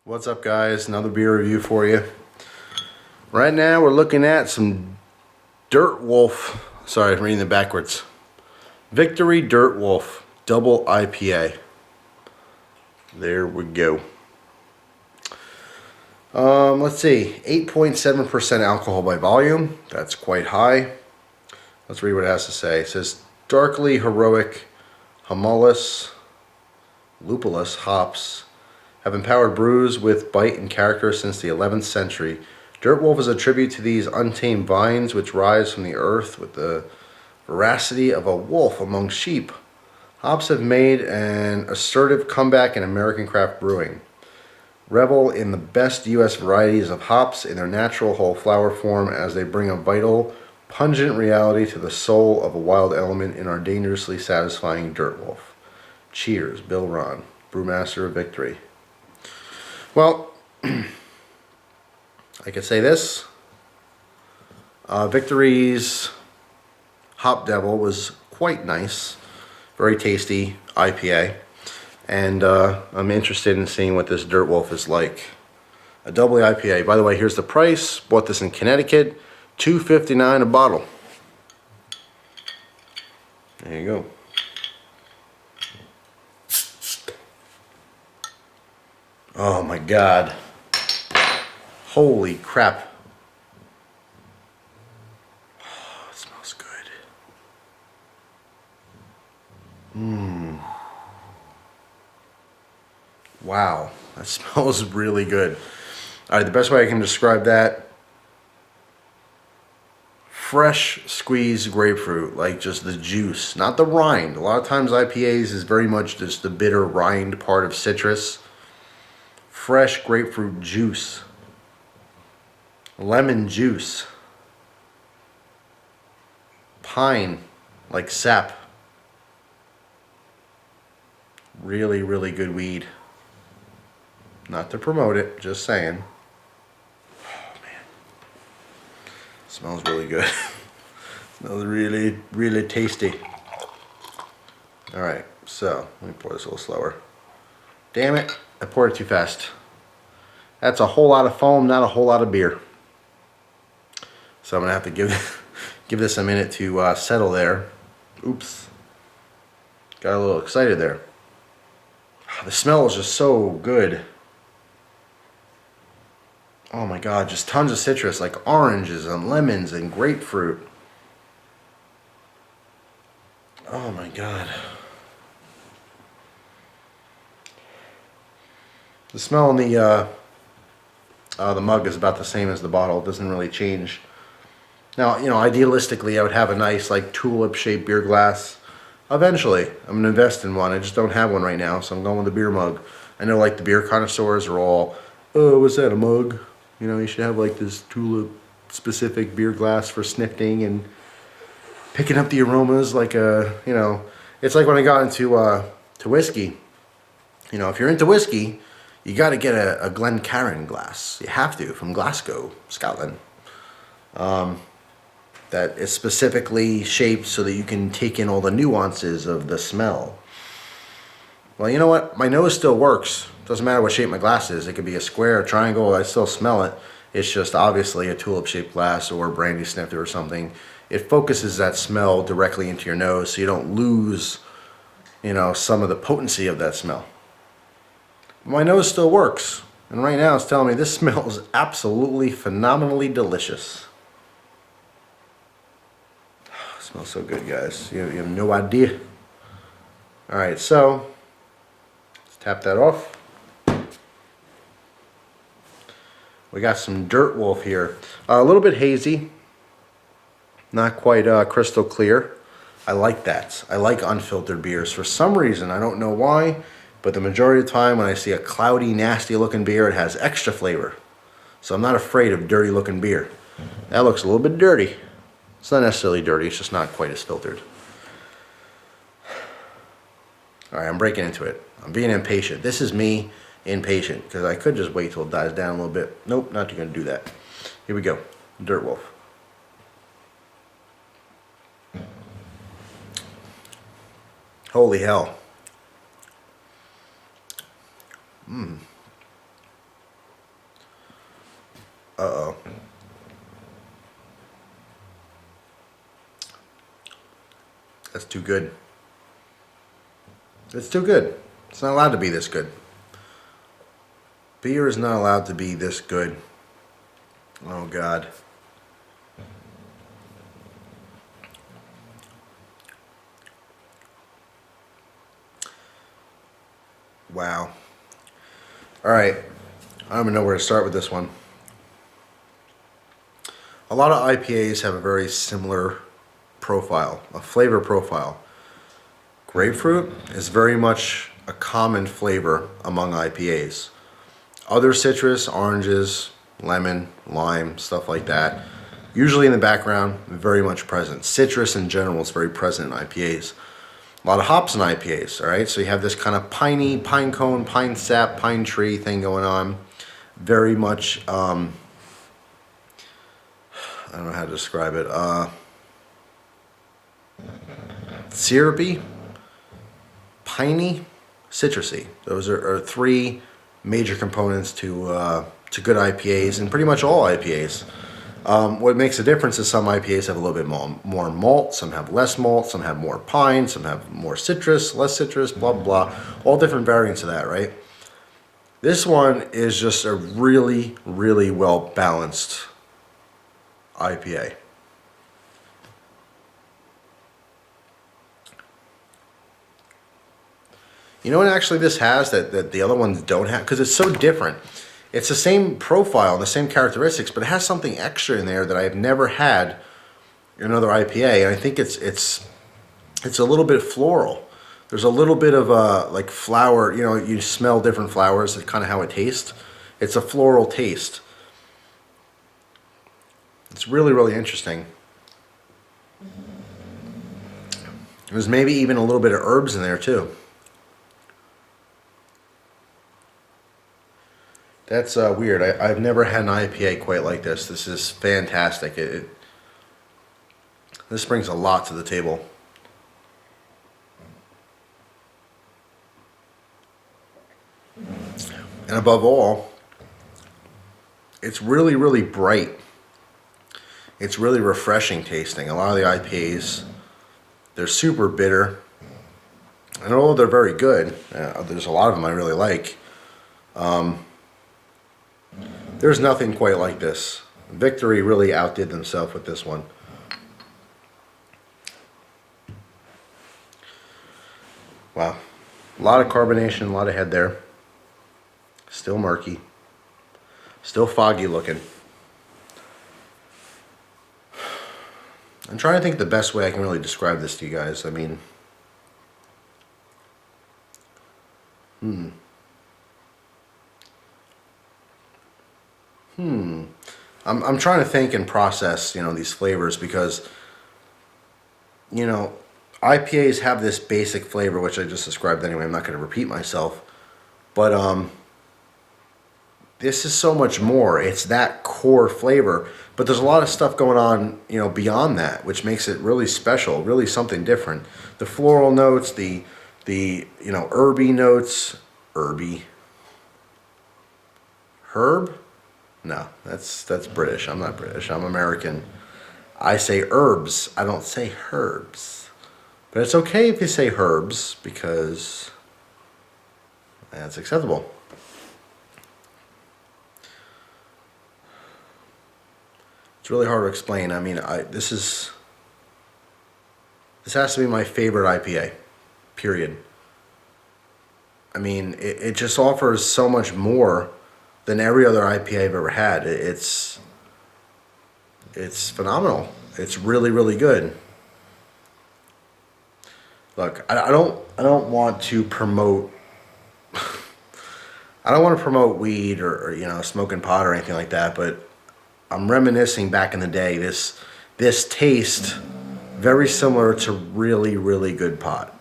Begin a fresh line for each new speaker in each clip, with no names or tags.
What's up, guys? Another beer review for you. Right now we're looking at some Dirt Wolf. Sorry, I'm reading it backwards. Victory Dirt Wolf Double IPA. There we go. Let's see, 8.7% alcohol by volume. That's quite high. Let's read what it has to say. It says darkly heroic humulus lupulus hops have empowered brews with bite and character since the 11th century. Dirt Wolf is a tribute to these untamed vines which rise from the earth with the voracity of a wolf among sheep. Hops have made an assertive comeback in American craft brewing. Revel in the best U.S. varieties of hops in their natural whole flower form as they bring a vital, pungent reality to the soul of a wild element in our dangerously satisfying Dirt Wolf. Cheers, Bill Ron, brewmaster of Victory. Well, I could say this. Victory's Hop Devil was quite nice. Very tasty IPA. And I'm interested in seeing what this Dirt Wolf is like. A double IPA. By the way, here's the price. Bought this in Connecticut. $2.59 a bottle. There you go. Oh my God. Holy crap. Oh, it smells good. Wow, that smells really good. Alright, the best way I can describe that, fresh squeezed grapefruit, like just the juice, not the rind. A lot of times IPAs is very much just the bitter rind part of citrus. Fresh grapefruit juice, lemon juice, pine, like sap. Really, really good weed. Not to promote it, just saying. Oh man, smells really good. Smells really, really tasty. All right, so let me pour this a little slower. Damn it, I poured it too fast. That's a whole lot of foam, not a whole lot of beer. So I'm gonna have to give this a minute to settle there. Oops, got a little excited there. The smell is just so good. Oh my God, just tons of citrus, like oranges and lemons and grapefruit. Oh my God. The smell in the mug is about the same as the bottle. It doesn't really change. Now, you know, idealistically, I would have a nice, like, tulip-shaped beer glass. Eventually, I'm going to invest in one. I just don't have one right now, so I'm going with a beer mug. I know, like, the beer connoisseurs are all, oh, what's that, a mug? You know, you should have, like, this tulip-specific beer glass for snifting and picking up the aromas like a, you know. It's like when I got into to whiskey. You know, if you're into whiskey, you got to get a Glencairn glass. You have to, from Glasgow, Scotland. That is specifically shaped so that you can take in all the nuances of the smell. Well, you know what? My nose still works. Doesn't matter what shape my glass is. It could be a square, a triangle. I still smell it. It's just obviously a tulip-shaped glass or a brandy snifter or something. It focuses that smell directly into your nose so you don't lose, you know, some of the potency of that smell. My nose still works. And right now it's telling me this smells absolutely phenomenally delicious. Smells so good, guys. You have no idea. Alright, so let's tap that off. We got some Dirt Wolf here. A little bit hazy. Not quite crystal clear. I like that. I like unfiltered beers. For some reason, I don't know why, but the majority of the time when I see a cloudy, nasty looking beer, it has extra flavor. So I'm not afraid of dirty looking beer. That looks a little bit dirty. It's not necessarily dirty, it's just not quite as filtered. Alright, I'm breaking into it. I'm being impatient. This is me impatient, because I could just wait till it dies down a little bit. Nope, not going to do that. Here we go. Dirt Wolf. Holy hell. Uh-oh. That's too good. It's too good. It's not allowed to be this good. Beer is not allowed to be this good. Oh, God. Wow. All right. I don't even know where to start with this one. A lot of IPAs have a very similar profile, a flavor profile. Grapefruit is very much a common flavor among IPAs. Other citrus, oranges, lemon, lime, stuff like that, usually in the background, very much present. Citrus in general is very present in IPAs. A lot of hops in IPAs, all right? So you have this kind of piney, pine cone, pine sap, pine tree thing going on. Very much, I don't know how to describe it. Syrupy, piney, citrusy. Those are three major components to good IPAs, and pretty much all IPAs. What makes a difference is some IPAs have a little bit more malt, some have less malt, some have more pine, some have more citrus, less citrus, blah, blah, blah. All different variants of that, right? This one is just a really, really well-balanced IPA. You know what actually this has that the other ones don't have? Because it's so different. It's the same profile, the same characteristics, but it has something extra in there that I've never had in another IPA. And I think it's a little bit floral. There's a little bit of like flower, you know, you smell different flowers, that's kind of how it tastes. It's a floral taste. It's really, really interesting. There's maybe even a little bit of herbs in there too. That's weird. I've never had an IPA quite like this. This is fantastic. This brings a lot to the table. And above all, it's really, really bright. It's really refreshing tasting. A lot of the IPAs, they're super bitter. And although they're very good, there's a lot of them I really like. There's nothing quite like this. Victory really outdid themselves with this one. Wow. A lot of carbonation, a lot of head there. Still murky. Still foggy looking. I'm trying to think the best way I can really describe this to you guys. I mean, I'm trying to think and process, you know, these flavors because, you know, IPAs have this basic flavor, which I just described anyway. I'm not going to repeat myself. But this is so much more. It's that core flavor. But there's a lot of stuff going on, you know, beyond that, which makes it really special, really something different. The floral notes, the you know, herby notes. Herby. Herb? No, that's British. I'm not British. I'm American. I say herbs. I don't say herbs. But it's okay if you say herbs because that's acceptable. It's really hard to explain. I mean, this has to be my favorite IPA. Period. I mean, it just offers so much more than every other IPA I've ever had. It's phenomenal. It's really, really good. Look, I don't want to promote I don't want to promote weed or you know, smoking pot or anything like that, but I'm reminiscing back in the day. This taste very similar to really, really good pot.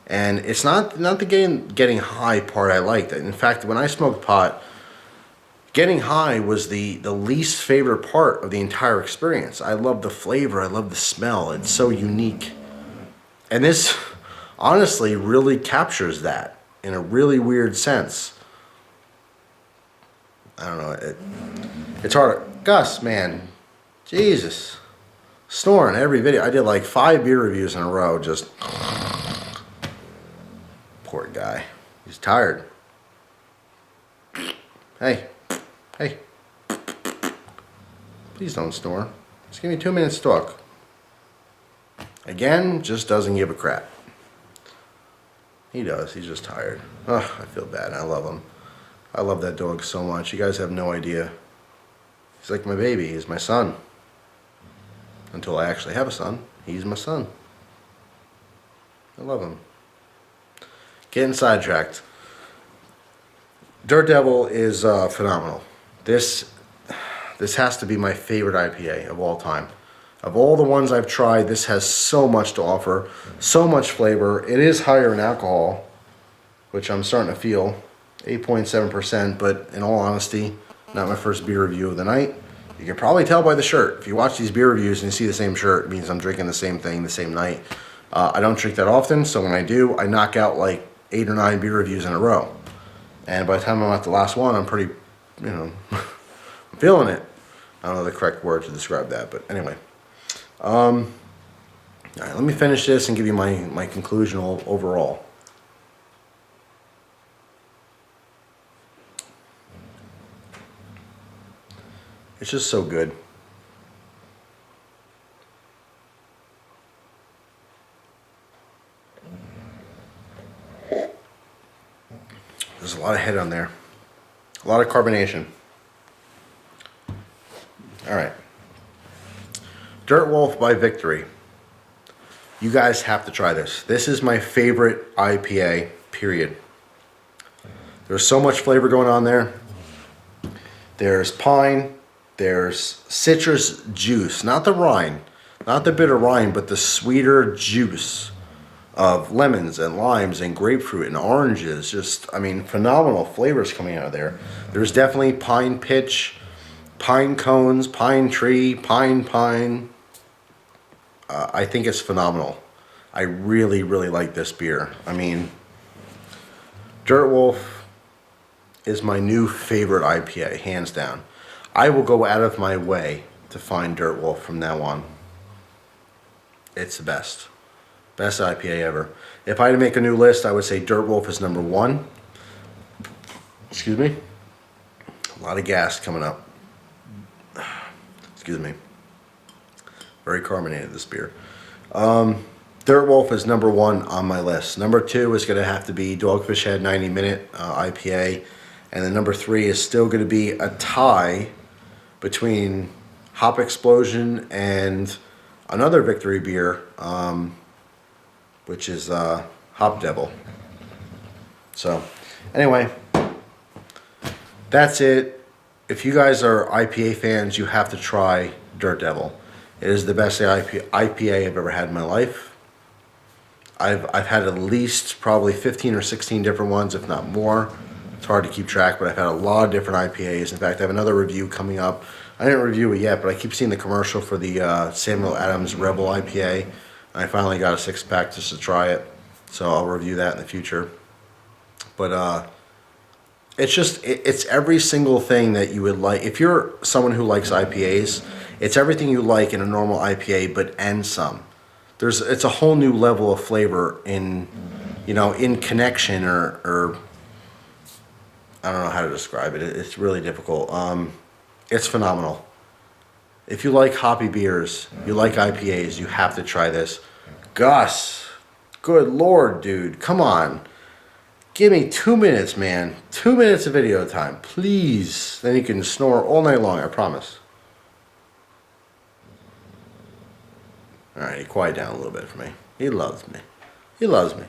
And it's not the getting high part I liked. In fact, when I smoked pot, getting high was the least favorite part of the entire experience. I love the flavor. I love the smell. It's so unique. And this honestly really captures that in a really weird sense. I don't know. It's hard. Gus, man, Jesus, snoring every video. I did like 5 beer reviews in a row. Just poor guy. He's tired. Hey, hey. Please don't snore. Just give me 2 minutes to talk. Again, just doesn't give a crap. He does. He's just tired. Ugh, I feel bad. I love him. I love that dog so much. You guys have no idea. He's like my baby. He's my son. Until I actually have a son, he's my son. I love him. Getting sidetracked. Dirt Devil is phenomenal. This has to be my favorite IPA of all time. Of all the ones I've tried, this has so much to offer, so much flavor. It is higher in alcohol, which I'm starting to feel, 8.7%, but in all honesty, not my first beer review of the night. You can probably tell by the shirt. If you watch these beer reviews and you see the same shirt, it means I'm drinking the same thing the same night. I don't drink that often, so when I do, I knock out like 8 or 9 beer reviews in a row. And by the time I'm at the last one, I'm pretty, I'm feeling it. I don't know the correct word to describe that, but anyway. All right, let me finish this and give you my conclusion overall. It's just so good. There's a lot of head on there. A lot of carbonation. All right. Dirt Wolf by Victory. You guys have to try this. This is my favorite IPA, period. There's so much flavor going on there. There's pine. There's citrus juice. Not the rind. Not the bitter rind, but the sweeter juice of lemons and limes and grapefruit and oranges. Just, I mean, phenomenal flavors coming out of there. There's definitely pine pitch, pine cones, pine tree, pine. I think it's phenomenal. I really, really like this beer. I mean, Dirt Wolf is my new favorite IPA, hands down. I will go out of my way to find Dirt Wolf from now on. It's the best. Best IPA ever. If I had to make a new list, I would say Dirt Wolf is number 1. Excuse me. A lot of gas coming up. Excuse me. Very carbonated, this beer. Dirt Wolf is number 1 on my list. Number 2 is going to have to be Dogfish Head 90 Minute IPA. And then number 3 is still going to be a tie between Hop Explosion and another Victory beer, which is Hop Devil. So, anyway, that's it. If you guys are IPA fans, you have to try Dirt Devil. It is the best IPA I've ever had in my life. I've had at least probably 15 or 16 different ones, if not more. It's hard to keep track, but I've had a lot of different IPAs. In fact, I have another review coming up. I didn't review it yet, but I keep seeing the commercial for the Samuel Adams Rebel IPA. And I finally got a 6-pack just to try it. So I'll review that in the future. But it's every single thing that you would like. If you're someone who likes IPAs, it's everything you like in a normal IPA, but and some. It's a whole new level of flavor in connection or I don't know how to describe it. It's really difficult. It's phenomenal. If you like hoppy beers, you like IPAs, you have to try this. Gus, good Lord, dude, come on. Give me 2 minutes, man. 2 minutes of video time, please. Then you can snore all night long, I promise. All right, he quiet down a little bit for me. He loves me. He loves me.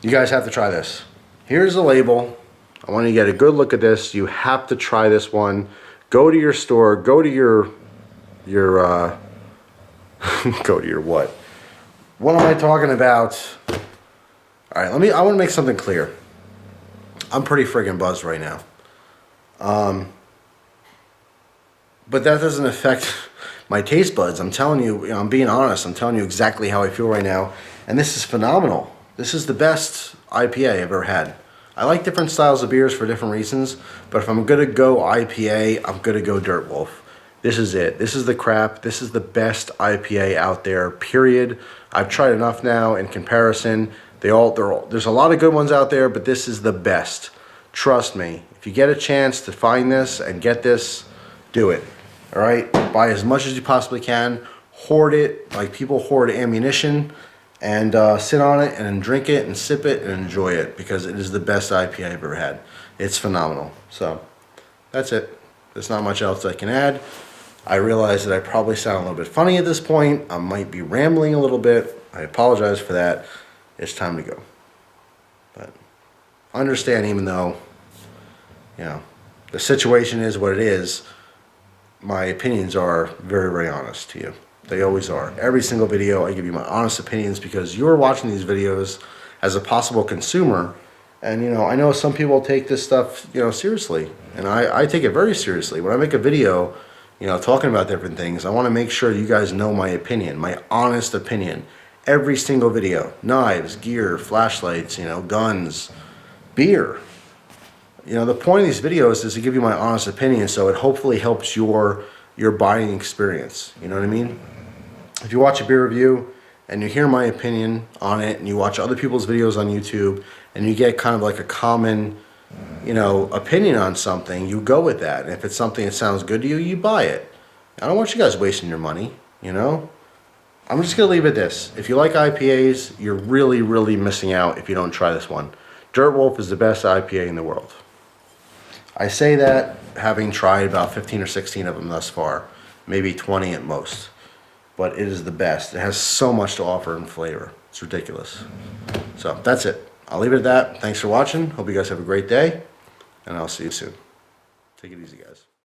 You guys have to try this. Here's the label. I want you to get a good look at this. You have to try this one. Go to your store. Go to your go to your what? What am I talking about? All right, I want to make something clear. I'm pretty friggin' buzzed right now. But that doesn't affect my taste buds. I'm telling you, I'm being honest. I'm telling you exactly how I feel right now. And this is phenomenal. This is the best IPA I've ever had. I like different styles of beers for different reasons, but if I'm gonna go IPA, I'm gonna go Dirt Wolf. This is it. This is the crap. This is the best IPA out there, period. I've tried enough now in comparison. There's a lot of good ones out there, but this is the best. Trust me. If you get a chance to find this and get this, do it. All right? Buy as much as you possibly can. Hoard it like people hoard ammunition, and sit on it and then drink it and sip it and enjoy it, because it is the best IPA I've ever had. It's phenomenal. So that's it. There's not much else I can add. I realize that I probably sound a little bit funny at this point. I might be rambling a little bit. I apologize for that. It's time to go. But understand, even though, you know, the situation is what it is, my opinions are very, very honest to you. They always are. Every single video, I give you my honest opinions, because you're watching these videos as a possible consumer. And, you know, I know some people take this stuff, you know, seriously. And I take it very seriously. When I make a video, you know, talking about different things, I want to make sure you guys know my opinion, my honest opinion. Every single video. Knives, gear, flashlights, you know, guns, beer. You know, the point of these videos is to give you my honest opinion, so it hopefully helps your buying experience. You know what I mean? If you watch a beer review and you hear my opinion on it, and you watch other people's videos on YouTube, and you get kind of like a common, you know, opinion on something, you go with that. And if it's something that sounds good to you, you buy it. I don't want you guys wasting your money, you know? I'm just going to leave it at this. If you like IPAs, you're really, really missing out if you don't try this one. Dirt Wolf is the best IPA in the world. I say that having tried about 15 or 16 of them thus far, maybe 20 at most. But it is the best. It has so much to offer in flavor. It's ridiculous. So that's it. I'll leave it at that. Thanks for watching. Hope you guys have a great day, and I'll see you soon. Take it easy, guys.